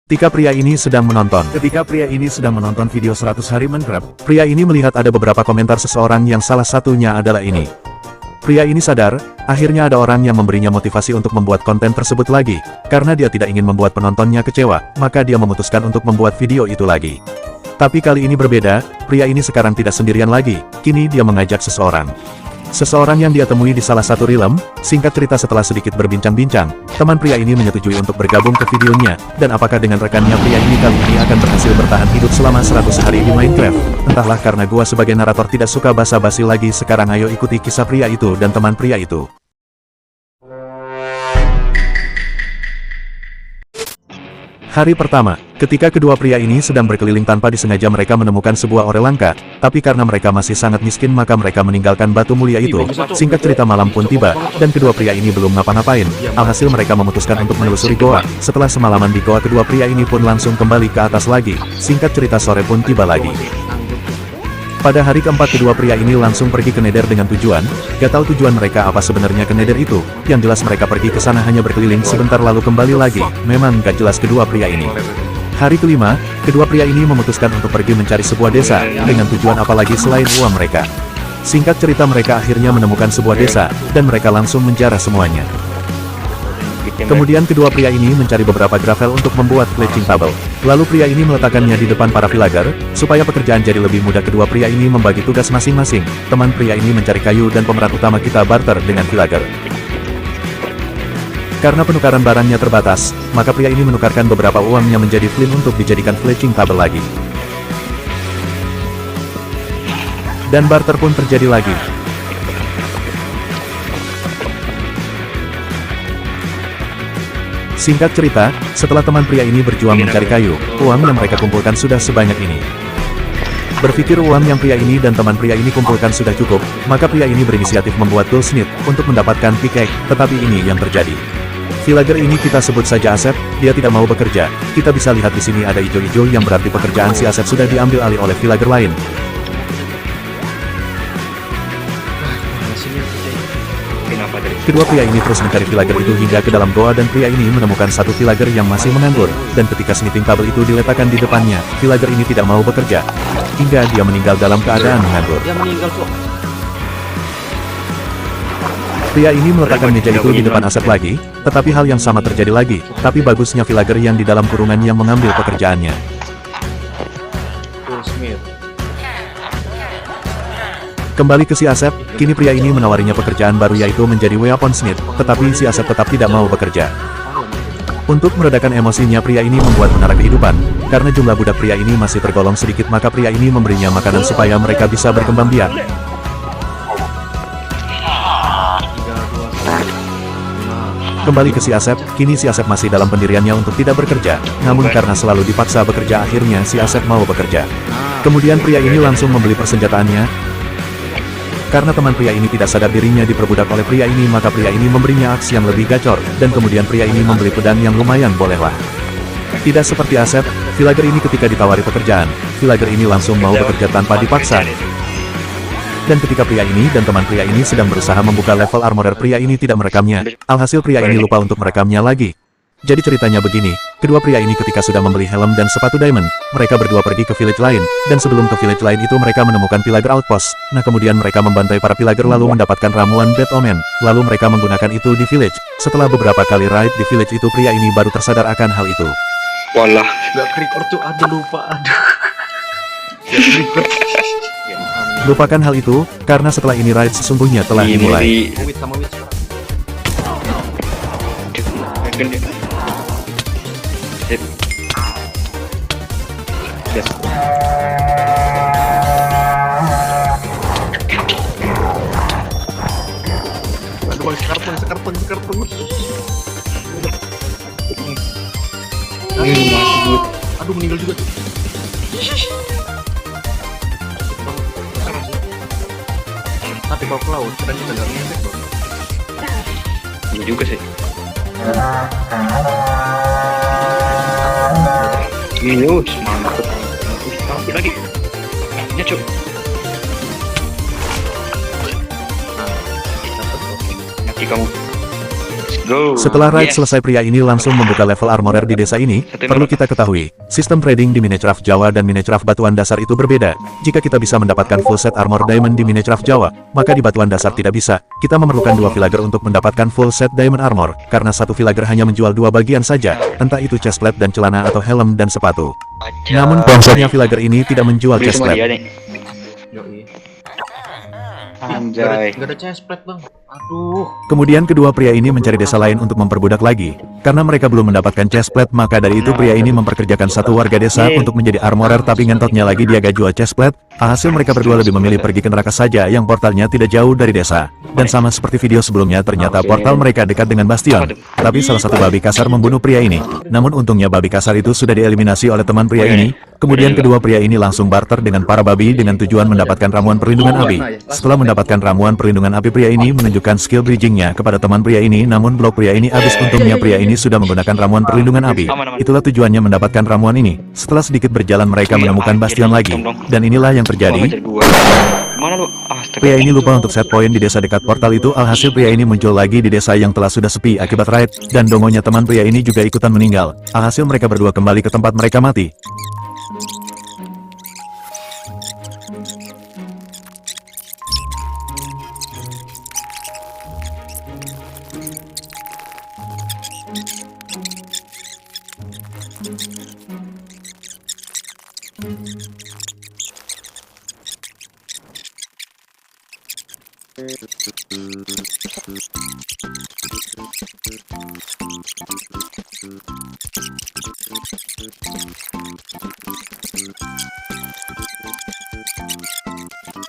Ketika pria ini sedang menonton video 100 hari Minecraft, pria ini melihat ada beberapa komentar seseorang yang salah satunya adalah ini. Pria ini sadar, akhirnya ada orang yang memberinya motivasi untuk membuat konten tersebut lagi. Karena dia tidak ingin membuat penontonnya kecewa, maka dia memutuskan untuk membuat video itu lagi. Tapi kali ini berbeda, pria ini sekarang tidak sendirian lagi, kini dia mengajak seseorang. Seseorang yang dia temui di salah satu realm. Singkat cerita, setelah sedikit berbincang-bincang, teman pria ini menyetujui untuk bergabung ke videonya, dan apakah dengan rekannya pria ini kali ini akan berhasil bertahan hidup selama 100 hari di Minecraft? Entahlah, karena gua sebagai narator tidak suka basa-basi lagi. Sekarang ayo ikuti kisah pria itu dan teman pria itu. Hari pertama, ketika kedua pria ini sedang berkeliling tanpa disengaja mereka menemukan sebuah ore langka, tapi karena mereka masih sangat miskin maka mereka meninggalkan batu mulia itu. Singkat cerita, malam pun tiba, dan kedua pria ini belum ngapa-ngapain. Alhasil mereka memutuskan untuk menelusuri goa. Setelah semalaman di goa, kedua pria ini pun langsung kembali ke atas lagi. Singkat cerita, sore pun tiba lagi. Pada hari keempat, kedua pria ini langsung pergi ke Nether dengan tujuan. Gak tahu tujuan mereka apa sebenarnya ke Nether itu. Yang jelas mereka pergi ke sana hanya berkeliling sebentar lalu kembali lagi. Memang gak jelas kedua pria ini. Hari kelima, kedua pria ini memutuskan untuk pergi mencari sebuah desa. Dengan tujuan apalagi selain uang mereka. Singkat cerita, mereka akhirnya menemukan sebuah desa, dan mereka langsung menjarah semuanya. Kemudian kedua pria ini mencari beberapa gravel untuk membuat glitching table. Lalu pria ini meletakkannya di depan para villager. Supaya pekerjaan jadi lebih mudah, kedua pria ini membagi tugas masing-masing. Teman pria ini mencari kayu dan pemeran utama kita barter dengan villager. Karena penukaran barangnya terbatas, maka pria ini menukarkan beberapa uangnya menjadi flint untuk dijadikan glitching table lagi. Dan barter pun terjadi lagi. Singkat cerita, setelah teman pria ini berjuang mencari kayu, uang yang mereka kumpulkan sudah sebanyak ini. Berpikir uang yang pria ini dan teman pria ini kumpulkan sudah cukup, maka pria ini berinisiatif membuat toolsmith untuk mendapatkan pickaxe, tetapi ini yang terjadi. Villager ini kita sebut saja Asep, dia tidak mau bekerja. Kita bisa lihat di sini ada hijau-hijau yang berarti pekerjaan si Asep sudah diambil alih oleh villager lain. Kedua pria ini terus mencari villager itu hingga ke dalam goa, dan pria ini menemukan satu villager yang masih menganggur. Dan ketika smithing table itu diletakkan di depannya, villager ini tidak mau bekerja. Hingga dia meninggal dalam keadaan menganggur. Pria ini meletakkan meja itu di depan Asep lagi, tetapi hal yang sama terjadi lagi. Tapi bagusnya villager yang di dalam kurungan yang mengambil pekerjaannya. Kembali ke si Asep, kini pria ini menawarinya pekerjaan baru yaitu menjadi weaponsmith, tetapi si Asep tetap tidak mau bekerja. Untuk meredakan emosinya, pria ini membuat menara kehidupan. Karena jumlah budak pria ini masih tergolong sedikit, maka pria ini memberinya makanan supaya mereka bisa berkembang biak. Kembali ke si Asep, kini si Asep masih dalam pendiriannya untuk tidak bekerja. Namun karena selalu dipaksa bekerja, akhirnya si Asep mau bekerja. Kemudian pria ini langsung membeli persenjataannya. Karena teman pria ini tidak sadar dirinya diperbudak oleh pria ini, maka pria ini memberinya aks yang lebih gacor, dan kemudian pria ini membeli pedang yang lumayan bolehlah. Tidak seperti Asep, villager ini ketika ditawari pekerjaan, villager ini langsung mau bekerja tanpa dipaksa. Dan ketika pria ini dan teman pria ini sedang berusaha membuka level armorer, pria ini tidak merekamnya. Alhasil pria ini lupa untuk merekamnya lagi. Jadi ceritanya begini, kedua pria ini ketika sudah membeli helm dan sepatu diamond, mereka berdua pergi ke village lain, dan sebelum ke village lain itu mereka menemukan pillager outpost. Nah kemudian mereka membantai para pillager lalu mendapatkan ramuan bad omen, lalu mereka menggunakan itu di village. Setelah beberapa kali raid di village itu, pria ini baru tersadar akan hal itu. Walah, gak record tuh, aduh lupa, aduh. Lupakan hal itu, karena setelah ini raid sesungguhnya telah dimulai. Yes. Aduh, sekarang. Aduh, meninggal juga tuh. Tapi kalau ke laut, kadang kita nggak ngefek bro. Ini juga sih. Minus, mantap. Mantap lagi. Ya cuk. Nanti kamu Go. Setelah raid Yes. selesai, pria ini langsung membuka level armorer di desa ini. Perlu kita ketahui, sistem trading di Minecraft Jawa dan Minecraft batuan dasar itu berbeda. Jika kita bisa mendapatkan full set armor diamond di Minecraft Jawa, maka di batuan dasar tidak bisa. Kita memerlukan 2 villager untuk mendapatkan full set diamond armor, karena 1 villager hanya menjual 2 bagian saja, entah itu chestplate dan celana atau helm dan sepatu. Namun konsepnya villager ini tidak menjual Beli semua dia chestplate. nih. Yoi. Anjay. Gak ada chestplate bang. Aduh. Kemudian kedua pria ini mencari desa lain untuk memperbudak lagi. Karena mereka belum mendapatkan chestplate, maka dari itu pria ini memperkerjakan satu warga desa untuk menjadi armorer, tapi ngentotnya lagi dia gak jual chestplate. Alhasil mereka berdua lebih memilih pergi ke neraka saja yang portalnya tidak jauh dari desa. Dan sama seperti video sebelumnya, ternyata portal mereka dekat dengan bastion. Tapi salah satu babi kasar membunuh pria ini. Namun untungnya babi kasar itu sudah dieliminasi oleh teman pria ini. Kemudian kedua pria ini langsung barter dengan para babi dengan tujuan mendapatkan ramuan perlindungan api. Setelah mendapatkan ramuan perlindungan api, pria ini menunjukkan skill bridgingnya kepada teman pria ini. Namun blok pria ini habis. Untungnya pria ini sudah menggunakan ramuan perlindungan api. Itulah tujuannya mendapatkan ramuan ini. Setelah sedikit berjalan, mereka menemukan bastion lagi. Dan inilah yang terjadi. Mana lu? Astaga. Pria ini lupa untuk set point di desa dekat portal itu. Alhasil pria ini muncul lagi di desa yang telah sudah sepi akibat raid. Dan dongonya teman pria ini juga ikutan meninggal. Alhasil mereka berdua kembali ke tempat mereka mati.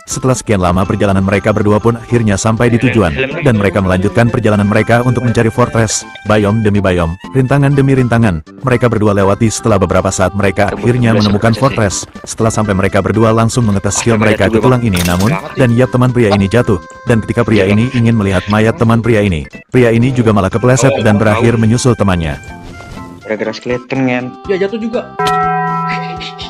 Setelah sekian lama perjalanan, mereka berdua pun akhirnya sampai di tujuan, dan mereka melanjutkan perjalanan mereka untuk mencari fortress, biome demi biome, rintangan demi rintangan. Mereka berdua lewati. Setelah beberapa saat mereka akhirnya menemukan fortress. Setelah sampai, mereka berdua langsung mengetes skill mereka ke tulang ini. Namun, dan ya, teman pria ini jatuh. Dan ketika pria ini ingin melihat mayat teman pria ini juga malah kepleset dan berakhir menyusul temannya. Gara-gara skeleton kan. Ya jatuh juga.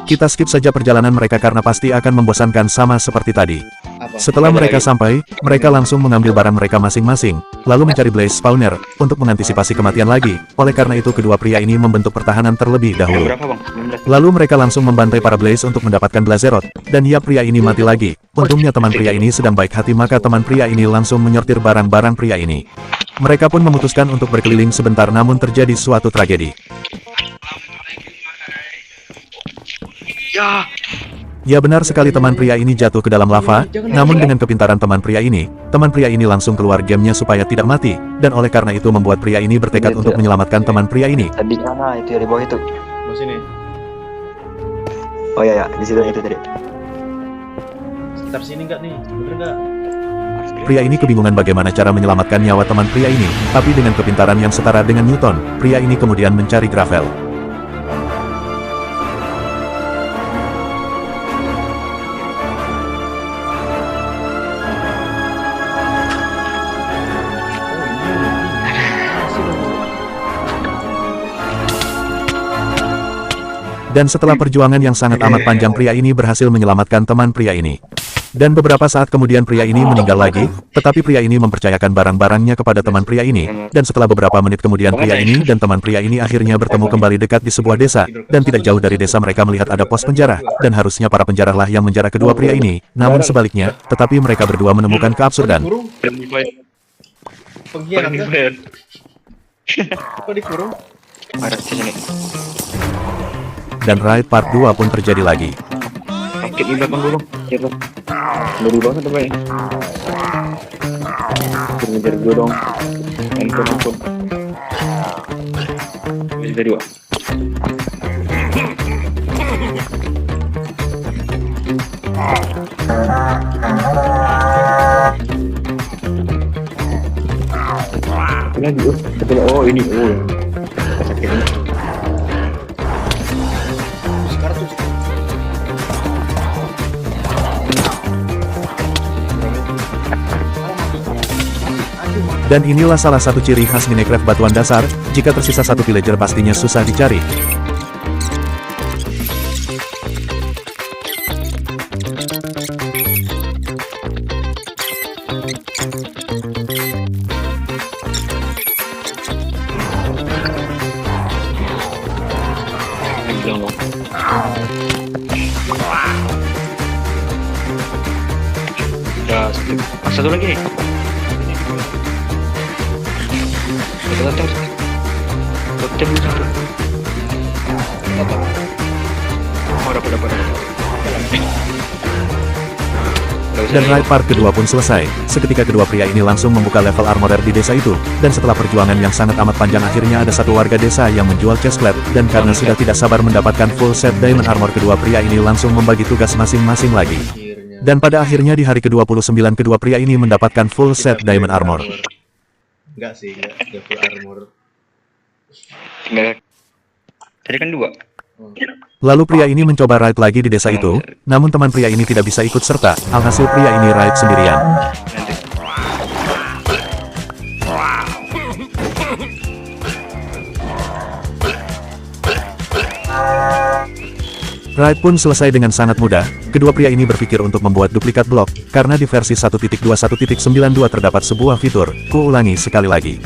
Kita skip saja perjalanan mereka karena pasti akan membosankan sama seperti tadi. Apa? Setelah mereka sampai, mereka langsung mengambil barang mereka masing-masing, lalu mencari blaze spawner untuk mengantisipasi kematian lagi. Oleh karena itu, kedua pria ini membentuk pertahanan terlebih dahulu. Berapa bang? 19. Lalu mereka langsung membantai para blaze untuk mendapatkan blazerot. Dan ya, pria ini mati lagi. Untungnya teman pria ini sedang baik hati, maka teman pria ini langsung menyortir barang-barang pria ini. Mereka pun memutuskan untuk berkeliling sebentar, namun terjadi suatu tragedi. Ya. Ya, benar sekali, teman pria ini jatuh ke dalam lava. Namun dengan kepintaran teman pria ini langsung keluar gamenya supaya tidak mati. Dan oleh karena itu membuat pria ini bertekad untuk menyelamatkan teman pria ini. Tadi sana itu ya di bawah itu. Di sini. Oh ya di situ itu tadi. Sekitar sini enggak nih? Bener enggak? Pria ini kebingungan bagaimana cara menyelamatkan nyawa teman pria ini. Tapi dengan kepintaran yang setara dengan Newton, pria ini kemudian mencari gravel. Dan setelah perjuangan yang sangat amat panjang, pria ini berhasil menyelamatkan teman pria ini. Dan beberapa saat kemudian pria ini meninggal lagi, tetapi pria ini mempercayakan barang-barangnya kepada teman pria ini. Dan setelah beberapa menit kemudian, pria ini dan teman pria ini akhirnya bertemu kembali dekat di sebuah desa. Dan tidak jauh dari desa mereka melihat ada pos penjara. Dan harusnya para penjara lah yang menjara kedua pria ini. Namun sebaliknya, tetapi mereka berdua menemukan keabsurdan. Kurung. Pengkhianat kan? Kok dikurung? Ada di sini. Dan raid part 2 pun terjadi lagi. Sakit di belakang dulu. Ya bang. Ngeri banget apa ya? Ngejar gue dong. Ampun. Bisa dua. Apa lagi? Oh ini. Sakit ini. Dan inilah salah satu ciri khas Minecraft batuan dasar, jika tersisa satu villager pastinya susah dicari. Yang lo. Udah satu lagi nih. Datang. Totem satu. Datang. Oh, dapat. Dan raid part kedua pun selesai. Seketika kedua pria ini langsung membuka level armorer di desa itu, dan setelah perjuangan yang sangat amat panjang akhirnya ada satu warga desa yang menjual chestplate, dan karena sudah tidak sabar mendapatkan full set diamond armor, kedua pria ini langsung membagi tugas masing-masing lagi. Dan pada akhirnya di hari ke-29 kedua pria ini mendapatkan full set diamond armor. Enggak sih, enggak full armor. Tinggal. Tadi kan 2. Lalu pria ini mencoba raid lagi di desa itu, namun teman pria ini tidak bisa ikut serta, alhasil pria ini raid sendirian. Raid pun selesai dengan sangat mudah. Kedua pria ini berpikir untuk membuat duplikat blok, karena di versi 1.21.92 terdapat sebuah fitur, kuulangi sekali lagi.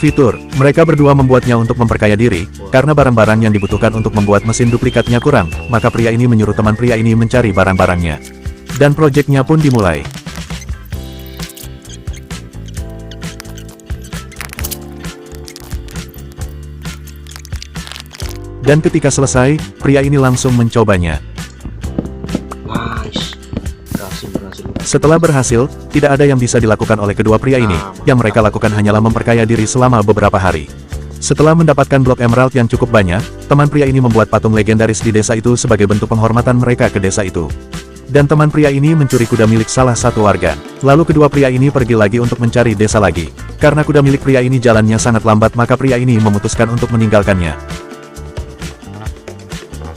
Fitur, mereka berdua membuatnya untuk memperkaya diri, karena barang-barang yang dibutuhkan untuk membuat mesin duplikatnya kurang, maka pria ini menyuruh teman pria ini mencari barang-barangnya. Dan proyeknya pun dimulai. Dan ketika selesai, pria ini langsung mencobanya. Nice. Berhasil. Setelah berhasil, tidak ada yang bisa dilakukan oleh kedua pria ini, yang mereka lakukan hanyalah memperkaya diri selama beberapa hari. Setelah mendapatkan blok emerald yang cukup banyak, teman pria ini membuat patung legendaris di desa itu sebagai bentuk penghormatan mereka ke desa itu. Dan teman pria ini mencuri kuda milik salah satu warga. Lalu kedua pria ini pergi lagi untuk mencari desa lagi. Karena kuda milik pria ini jalannya sangat lambat, maka pria ini memutuskan untuk meninggalkannya.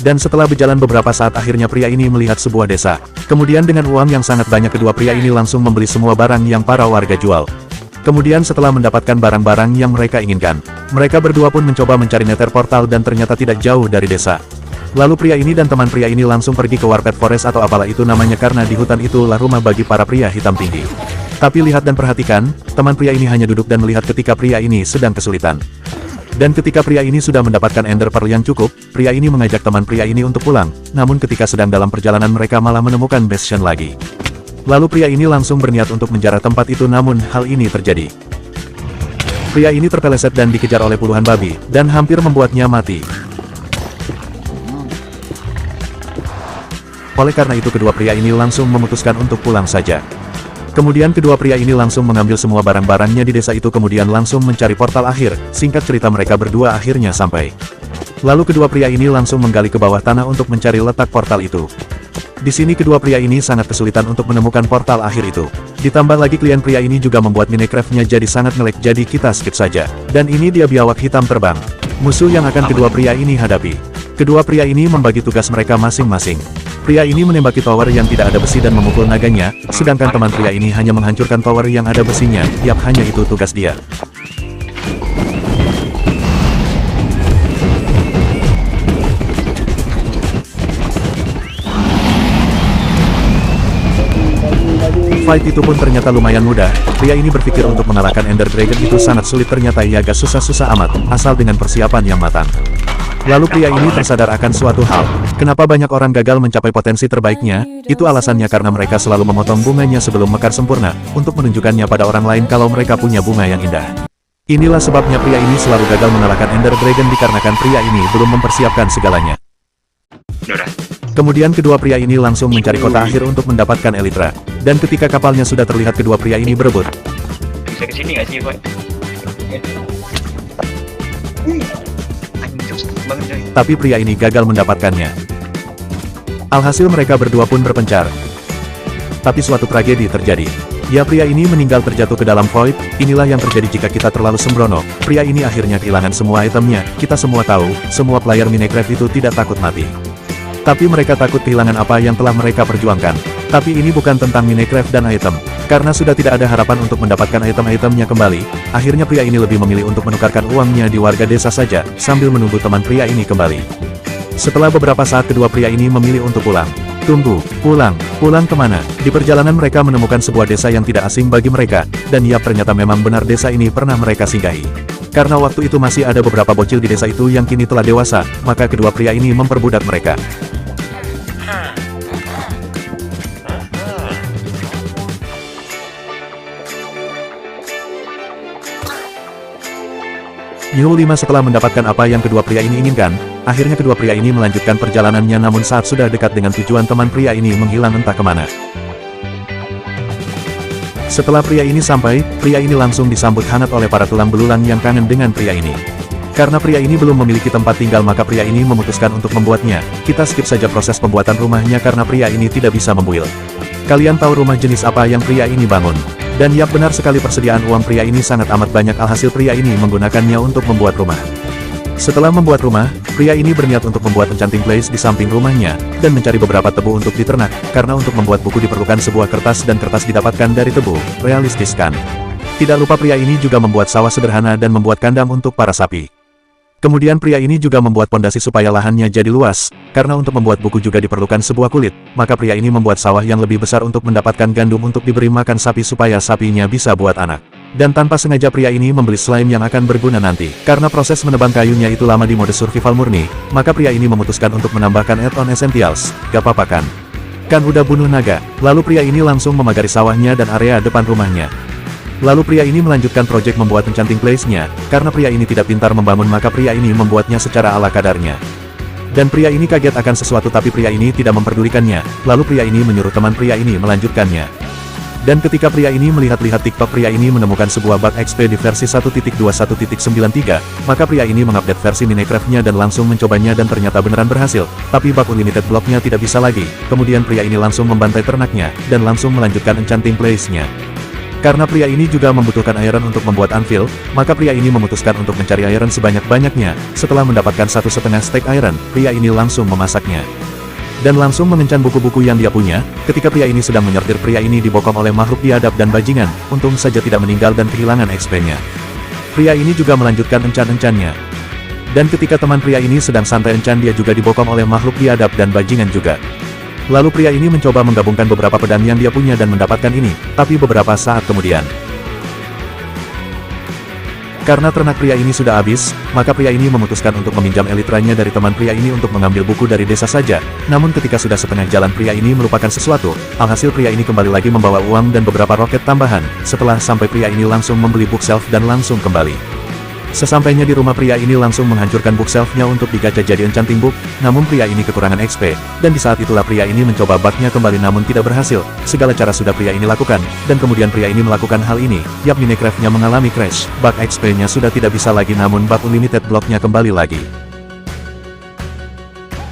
Dan setelah berjalan beberapa saat akhirnya pria ini melihat sebuah desa. Kemudian dengan uang yang sangat banyak kedua pria ini langsung membeli semua barang yang para warga jual. Kemudian setelah mendapatkan barang-barang yang mereka inginkan, mereka berdua pun mencoba mencari nether portal dan ternyata tidak jauh dari desa. Lalu pria ini dan teman pria ini langsung pergi ke Warped Forest atau apalah itu namanya, karena di hutan itulah rumah bagi para pria hitam tinggi. Tapi lihat dan perhatikan, teman pria ini hanya duduk dan melihat ketika pria ini sedang kesulitan. Dan ketika pria ini sudah mendapatkan ender pearl yang cukup, pria ini mengajak teman pria ini untuk pulang, namun ketika sedang dalam perjalanan mereka malah menemukan bastion lagi. Lalu pria ini langsung berniat untuk menjarah tempat itu, namun hal ini terjadi. Pria ini terpeleset dan dikejar oleh puluhan babi, dan hampir membuatnya mati. Oleh karena itu kedua pria ini langsung memutuskan untuk pulang saja. Kemudian kedua pria ini langsung mengambil semua barang-barangnya di desa itu kemudian langsung mencari portal akhir. Singkat cerita mereka berdua akhirnya sampai. Lalu kedua pria ini langsung menggali ke bawah tanah untuk mencari letak portal itu. Di sini kedua pria ini sangat kesulitan untuk menemukan portal akhir itu. Ditambah lagi klien pria ini juga membuat Minecraft-nya jadi sangat nge-lag, jadi kita skip saja. Dan ini dia biawak hitam terbang. Musuh yang akan kedua pria ini hadapi. Kedua pria ini membagi tugas mereka masing-masing. Pria ini menembaki tower yang tidak ada besi dan memukul naganya, sedangkan teman pria ini hanya menghancurkan tower yang ada besinya. Yap, hanya itu tugas dia. Fight itu pun ternyata lumayan mudah. Pria ini berpikir untuk mengalahkan Ender Dragon itu sangat sulit, ternyata ia agak susah-susah amat, asal dengan persiapan yang matang. Lalu pria ini tersadar akan suatu hal. Kenapa banyak orang gagal mencapai potensi terbaiknya? Itu alasannya karena mereka selalu memotong bunganya sebelum mekar sempurna, untuk menunjukkannya pada orang lain kalau mereka punya bunga yang indah. Inilah sebabnya pria ini selalu gagal mengalahkan Ender Dragon, dikarenakan pria ini belum mempersiapkan segalanya. Kemudian kedua pria ini langsung mencari kota akhir untuk mendapatkan Elytra. Dan ketika kapalnya sudah terlihat kedua pria ini berebut. Bisa kesini nggak sih, Pak? Tapi pria ini gagal mendapatkannya. Alhasil mereka berdua pun berpencar. Tapi suatu tragedi terjadi. Ya, pria ini meninggal terjatuh ke dalam void. Inilah yang terjadi jika kita terlalu sembrono. Pria ini akhirnya kehilangan semua itemnya. Kita semua tahu, semua player Minecraft itu tidak takut mati. Tapi mereka takut kehilangan apa yang telah mereka perjuangkan. Tapi ini bukan tentang Minecraft dan item. Karena sudah tidak ada harapan untuk mendapatkan item-itemnya kembali, akhirnya pria ini lebih memilih untuk menukarkan uangnya di warga desa saja, sambil menunggu teman pria ini kembali. Setelah beberapa saat kedua pria ini memilih untuk pulang. Tunggu, pulang kemana? Di perjalanan mereka menemukan sebuah desa yang tidak asing bagi mereka, dan ya ternyata memang benar desa ini pernah mereka singgahi. Karena waktu itu masih ada beberapa bocil di desa itu yang kini telah dewasa, maka kedua pria ini memperbudak mereka. Yu 5 setelah mendapatkan apa yang kedua pria ini inginkan, akhirnya kedua pria ini melanjutkan perjalanannya, namun saat sudah dekat dengan tujuan, teman pria ini menghilang entah kemana. Setelah pria ini sampai, pria ini langsung disambut hangat oleh para tulang belulang yang kangen dengan pria ini. Karena pria ini belum memiliki tempat tinggal, maka pria ini memutuskan untuk membuatnya. Kita skip saja proses pembuatan rumahnya karena pria ini tidak bisa membuil. Kalian tahu rumah jenis apa yang pria ini bangun? Dan yap, benar sekali, persediaan uang pria ini sangat amat banyak, alhasil pria ini menggunakannya untuk membuat rumah. Setelah membuat rumah, pria ini berniat untuk membuat enchanting place di samping rumahnya, dan mencari beberapa tebu untuk diternak, karena untuk membuat buku diperlukan sebuah kertas dan kertas didapatkan dari tebu, realistis kan? Tidak lupa pria ini juga membuat sawah sederhana dan membuat kandang untuk para sapi. Kemudian pria ini juga membuat pondasi supaya lahannya jadi luas, karena untuk membuat buku juga diperlukan sebuah kulit, maka pria ini membuat sawah yang lebih besar untuk mendapatkan gandum untuk diberi makan sapi supaya sapinya bisa buat anak. Dan tanpa sengaja pria ini membeli slime yang akan berguna nanti. Karena proses menebang kayunya itu lama di mode survival murni, maka pria ini memutuskan untuk menambahkan add-on essentials. Gak apa-apa kan? Kan udah bunuh naga. Lalu pria ini langsung memagari sawahnya dan area depan rumahnya. Lalu pria ini melanjutkan proyek membuat enchanting place-nya, karena pria ini tidak pintar membangun maka pria ini membuatnya secara ala kadarnya. Dan pria ini kaget akan sesuatu tapi pria ini tidak memperdulikannya, lalu pria ini menyuruh teman pria ini melanjutkannya. Dan ketika pria ini melihat-lihat TikTok, pria ini menemukan sebuah bug XP di versi 1.21.93, maka pria ini mengupdate versi Minecraft-nya dan langsung mencobanya dan ternyata beneran berhasil, tapi bug unlimited block-nya tidak bisa lagi. Kemudian pria ini langsung membantai ternaknya, dan langsung melanjutkan enchanting place-nya. Karena pria ini juga membutuhkan iron untuk membuat anvil, maka pria ini memutuskan untuk mencari iron sebanyak-banyaknya. Setelah mendapatkan 1,5 stack iron, pria ini langsung memasaknya. Dan langsung mengencan buku-buku yang dia punya. Ketika pria ini sedang menyortir, pria ini dibokong oleh makhluk biadab dan bajingan, untung saja tidak meninggal dan kehilangan XP-nya. Pria ini juga melanjutkan encan-encannya. Dan ketika teman pria ini sedang santai encan, dia juga dibokong oleh makhluk biadab dan bajingan juga. Lalu pria ini mencoba menggabungkan beberapa pedang yang dia punya dan mendapatkan ini, tapi beberapa saat kemudian. Karena ternak pria ini sudah habis, maka pria ini memutuskan untuk meminjam elitranya dari teman pria ini untuk mengambil buku dari desa saja. Namun ketika sudah setengah jalan, pria ini melupakan sesuatu, alhasil pria ini kembali lagi membawa uang dan beberapa roket tambahan. Setelah sampai, pria ini langsung membeli bookshelf dan langsung kembali. Sesampainya di rumah, pria ini langsung menghancurkan bookshelf-nya untuk digacha jadi enchanting book, namun pria ini kekurangan XP, dan di saat itulah pria ini mencoba bug-nya kembali namun tidak berhasil. Segala cara sudah pria ini lakukan, dan kemudian pria ini melakukan hal ini. Yap, Minecraft-nya mengalami crash, bug XP-nya sudah tidak bisa lagi namun bug unlimited block-nya kembali lagi.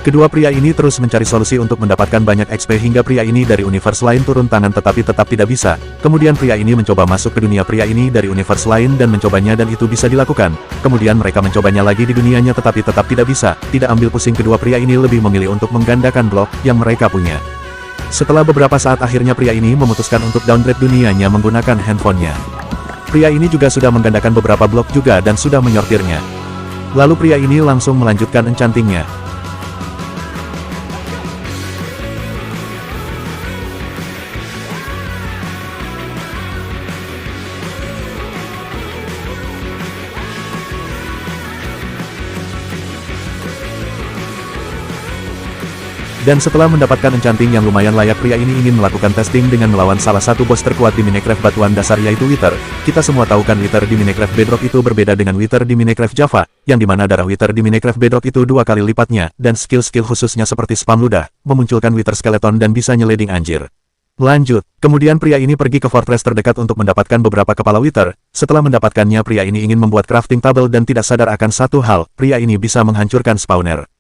Kedua pria ini terus mencari solusi untuk mendapatkan banyak XP hingga pria ini dari universe lain turun tangan tetapi tetap tidak bisa. Kemudian pria ini mencoba masuk ke dunia pria ini dari universe lain dan mencobanya dan itu bisa dilakukan. Kemudian mereka mencobanya lagi di dunianya tetapi tetap tidak bisa. Tidak ambil pusing, kedua pria ini lebih memilih untuk menggandakan blok yang mereka punya. Setelah beberapa saat, akhirnya pria ini memutuskan untuk downgrade dunianya menggunakan handphonenya. Pria ini juga sudah menggandakan beberapa blok juga dan sudah menyortirnya. Lalu pria ini langsung melanjutkan enchantingnya. Dan setelah mendapatkan enchanting yang lumayan layak, pria ini ingin melakukan testing dengan melawan salah satu bos terkuat di Minecraft batuan dasar, yaitu Wither. Kita semua tahu kan Wither di Minecraft Bedrock itu berbeda dengan Wither di Minecraft Java, yang dimana darah Wither di Minecraft Bedrock itu 2 kali lipatnya, dan skill-skill khususnya seperti spam ludah, memunculkan Wither skeleton dan bisa nyeleding anjir. Lanjut, kemudian pria ini pergi ke fortress terdekat untuk mendapatkan beberapa kepala Wither. Setelah mendapatkannya, pria ini ingin membuat crafting table dan tidak sadar akan satu hal, pria ini bisa menghancurkan spawner.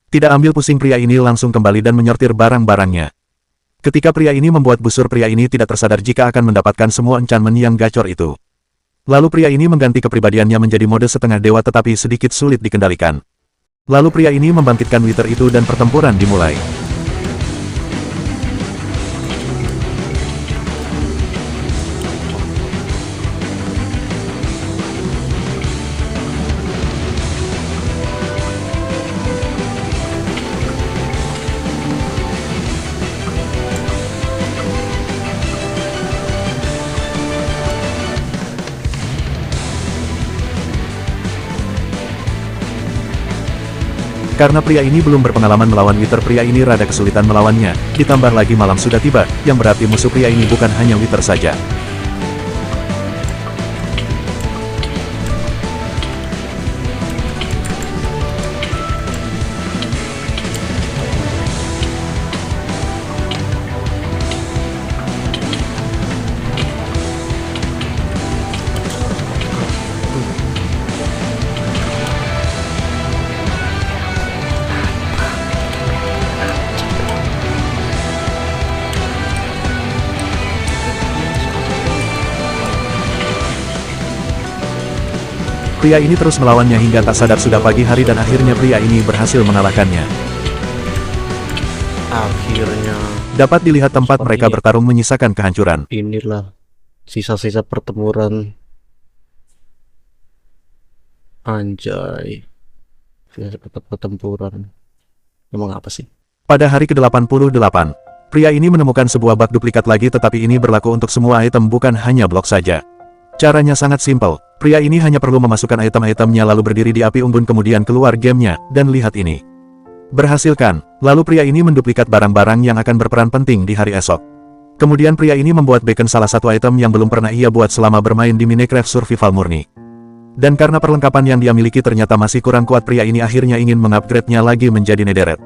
Tidak ambil pusing, pria ini langsung kembali dan menyortir barang-barangnya. Ketika pria ini membuat busur, pria ini tidak tersadar jika akan mendapatkan semua enchantment yang gacor itu. Lalu pria ini mengganti kepribadiannya menjadi mode setengah dewa tetapi sedikit sulit dikendalikan. Lalu pria ini membangkitkan Wither itu dan pertempuran dimulai. Karena pria ini belum berpengalaman melawan Wither, pria ini rada kesulitan melawannya, ditambah lagi malam sudah tiba, yang berarti musuh pria ini bukan hanya Wither saja. Pria ini terus melawannya hingga tak sadar sudah pagi hari dan akhirnya pria ini berhasil mengalahkannya. Akhirnya. Dapat dilihat tempat mereka bertarung menyisakan kehancuran. Inilah sisa-sisa pertempuran. Anjay. Sisa-sisa pertempuran. Emang apa sih? Pada hari ke-88, pria ini menemukan sebuah bug duplikat lagi, tetapi ini berlaku untuk semua item bukan hanya blok saja. Caranya sangat simpel, pria ini hanya perlu memasukkan item-itemnya lalu berdiri di api unggun kemudian keluar gamenya, dan lihat ini. Berhasilkan, lalu pria ini menduplikat barang-barang yang akan berperan penting di hari esok. Kemudian pria ini membuat beacon, salah satu item yang belum pernah ia buat selama bermain di Minecraft Survival murni. Dan karena perlengkapan yang dia miliki ternyata masih kurang kuat, pria ini akhirnya ingin mengupgrade-nya lagi menjadi Netherite.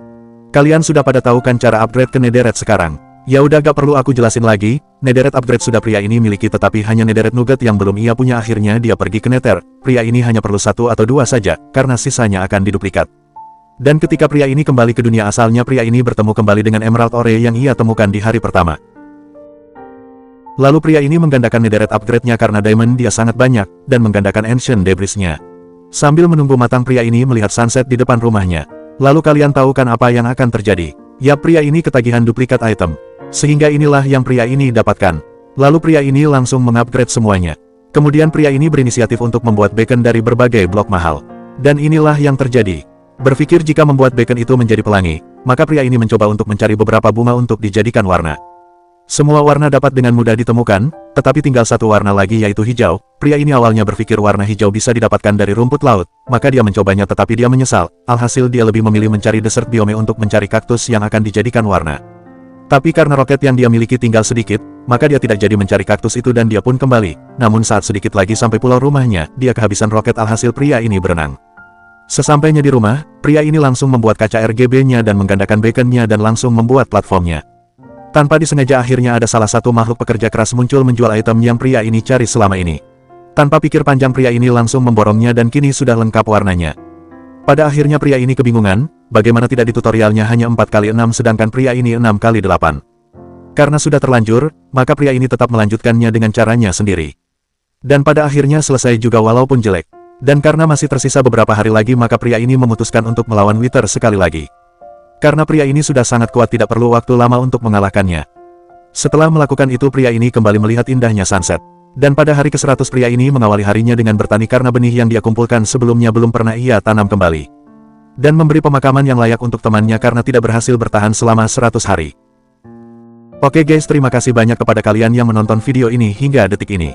Kalian sudah pada tahu kan cara upgrade ke Netherite sekarang? Ya udah gak perlu aku jelasin lagi, Netherite upgrade sudah pria ini miliki, tetapi hanya Netherite nugget yang belum ia punya. Akhirnya dia pergi ke Nether, pria ini hanya perlu 1 atau 2 saja, karena sisanya akan diduplikat. Dan ketika pria ini kembali ke dunia asalnya, pria ini bertemu kembali dengan Emerald Ore yang ia temukan di hari pertama. Lalu pria ini menggandakan Netherite upgrade-nya karena diamond dia sangat banyak, dan menggandakan Ancient Debris-nya. Sambil menunggu matang, pria ini melihat sunset di depan rumahnya. Lalu kalian tahu kan apa yang akan terjadi? Ya, pria ini ketagihan duplikat item. Sehingga inilah yang pria ini dapatkan. Lalu pria ini langsung mengupgrade semuanya. Kemudian pria ini berinisiatif untuk membuat beacon dari berbagai blok mahal. Dan inilah yang terjadi. Berpikir jika membuat beacon itu menjadi pelangi, maka pria ini mencoba untuk mencari beberapa bunga untuk dijadikan warna. Semua warna dapat dengan mudah ditemukan, tetapi tinggal satu warna lagi yaitu hijau. Pria ini awalnya berpikir warna hijau bisa didapatkan dari rumput laut, maka dia mencobanya tetapi dia menyesal. Alhasil dia lebih memilih mencari desert biome untuk mencari kaktus yang akan dijadikan warna. Tapi karena roket yang dia miliki tinggal sedikit, maka dia tidak jadi mencari kaktus itu dan dia pun kembali. Namun saat sedikit lagi sampai pulau rumahnya, dia kehabisan roket. Alhasil pria ini berenang. Sesampainya di rumah, pria ini langsung membuat kaca RGB-nya dan menggandakan beacon-nya dan langsung membuat platformnya. Tanpa disengaja akhirnya ada salah satu makhluk pekerja keras muncul menjual item yang pria ini cari selama ini. Tanpa pikir panjang pria ini langsung memborongnya dan kini sudah lengkap warnanya. Pada akhirnya pria ini kebingungan, bagaimana tidak di tutorialnya hanya 4x6 sedangkan pria ini 6x8. Karena sudah terlanjur, maka pria ini tetap melanjutkannya dengan caranya sendiri. Dan pada akhirnya selesai juga walaupun jelek. Dan karena masih tersisa beberapa hari lagi maka pria ini memutuskan untuk melawan Wither sekali lagi. Karena pria ini sudah sangat kuat tidak perlu waktu lama untuk mengalahkannya. Setelah melakukan itu pria ini kembali melihat indahnya sunset. Dan pada hari ke-100 pria ini mengawali harinya dengan bertani karena benih yang dia kumpulkan sebelumnya belum pernah ia tanam kembali. Dan memberi pemakaman yang layak untuk temannya karena tidak berhasil bertahan selama 100 hari. Oke guys, terima kasih banyak kepada kalian yang menonton video ini hingga detik ini.